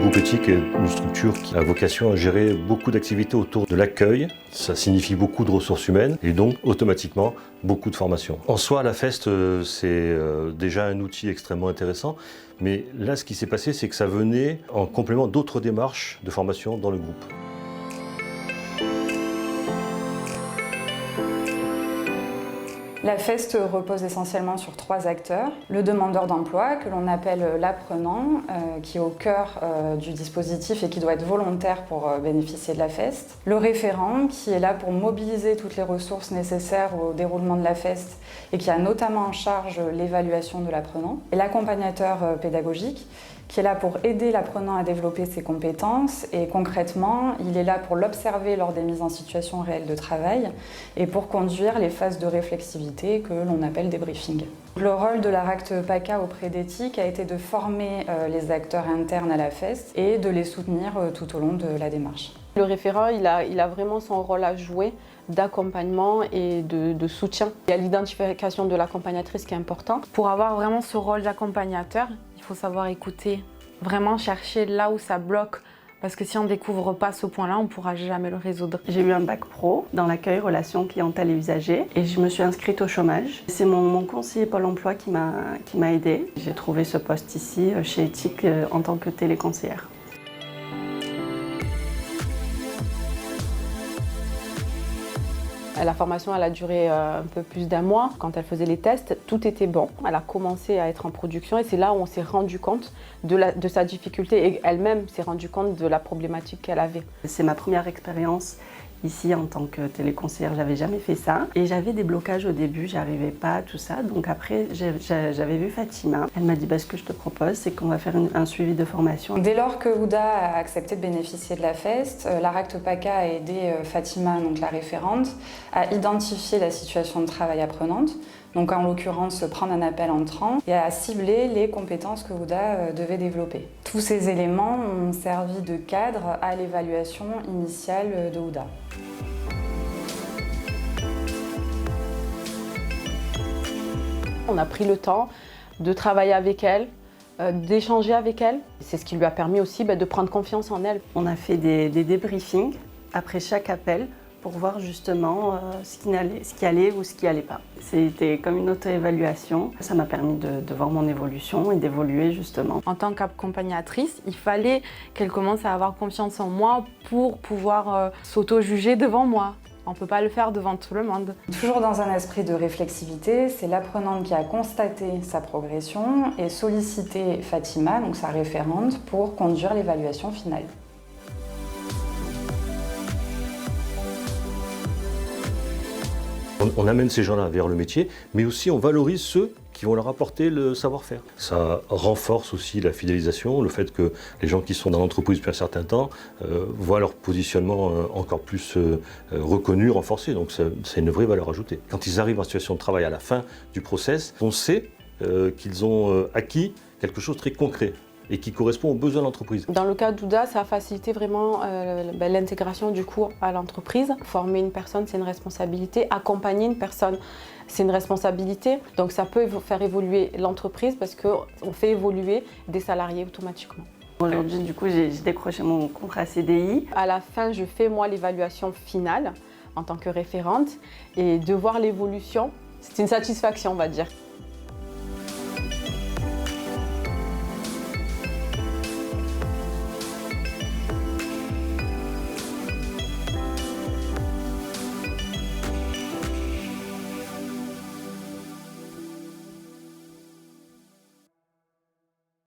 groupe éthique est une structure qui a vocation à gérer beaucoup d'activités autour de l'accueil. Ça signifie beaucoup de ressources humaines et donc automatiquement beaucoup de formation. En soi, la FEST, c'est déjà un outil extrêmement intéressant, mais là, ce qui s'est passé, c'est que ça venait en complément d'autres démarches de formation dans le groupe. La FEST repose essentiellement sur 3 acteurs. Le demandeur d'emploi, que l'on appelle l'apprenant, qui est au cœur du dispositif et qui doit être volontaire pour bénéficier de la FEST. Le référent, qui est là pour mobiliser toutes les ressources nécessaires au déroulement de la FEST et qui a notamment en charge l'évaluation de l'apprenant. Et l'accompagnateur pédagogique, qui est là pour aider l'apprenant à développer ses compétences et concrètement, il est là pour l'observer lors des mises en situation réelles de travail et pour conduire les phases de réflexivité que l'on appelle des briefings. Le rôle de la RACT PACA auprès d'Éthique a été de former les acteurs internes à la FEST et de les soutenir tout au long de la démarche. Le référent, il a vraiment son rôle à jouer d'accompagnement et de soutien. Il y a l'identification de l'accompagnatrice qui est importante. Pour avoir vraiment ce rôle d'accompagnateur, il faut savoir écouter, vraiment chercher là où ça bloque. Parce que si on ne découvre pas ce point-là, on ne pourra jamais le résoudre. J'ai eu un bac pro dans l'accueil, relations clientèle et usagers et je me suis inscrite au chômage. C'est mon conseiller Pôle emploi qui m'a aidée. J'ai trouvé ce poste ici chez Éthique en tant que téléconseillère. La formation, elle a duré un peu plus d'1 mois. Quand elle faisait les tests, tout était bon. Elle a commencé à être en production et c'est là où on s'est rendu compte de sa difficulté et elle-même s'est rendu compte de la problématique qu'elle avait. C'est ma première expérience ici en tant que téléconseillère, j'avais jamais fait ça et j'avais des blocages au début, j'arrivais pas à tout ça. Donc après, j'avais vu Fatima. Elle m'a dit ce que je te propose, c'est qu'on va faire un suivi de formation. Dès lors que Ouda a accepté de bénéficier de la FEST, la RACT PACA a aidé Fatima, donc la référente, à identifier la situation de travail apprenante. Donc en l'occurrence, prendre un appel entrant et à cibler les compétences que Ouda devait développer. Tous ces éléments ont servi de cadre à l'évaluation initiale de Ouda. On a pris le temps de travailler avec elle, d'échanger avec elle. C'est ce qui lui a permis aussi de prendre confiance en elle. On a fait des débriefings après chaque appel pour voir justement ce qui allait ou ce qui allait pas. C'était comme une auto-évaluation. Ça m'a permis de voir mon évolution et d'évoluer justement. En tant qu'accompagnatrice, il fallait qu'elle commence à avoir confiance en moi pour pouvoir s'auto-juger devant moi. On ne peut pas le faire devant tout le monde. Toujours dans un esprit de réflexivité, c'est l'apprenante qui a constaté sa progression et sollicité Fatima, donc sa référente, pour conduire l'évaluation finale. On amène ces gens-là vers le métier, mais aussi on valorise ceux qui vont leur apporter le savoir-faire. Ça renforce aussi la fidélisation, le fait que les gens qui sont dans l'entreprise depuis un certain temps voient leur positionnement encore plus reconnu, renforcé. Donc c'est une vraie valeur ajoutée. Quand ils arrivent en situation de travail à la fin du process, on sait qu'ils ont acquis quelque chose de très concret et qui correspond aux besoins de l'entreprise. Dans le cas d'Ouda, ça a facilité vraiment l'intégration du coup à l'entreprise. Former une personne, c'est une responsabilité. Accompagner une personne, c'est une responsabilité. Donc ça peut faire évoluer l'entreprise parce qu'on fait évoluer des salariés automatiquement. Aujourd'hui, du coup, j'ai décroché mon contrat CDI. À la fin, je fais moi l'évaluation finale en tant que référente et de voir l'évolution, c'est une satisfaction, on va dire.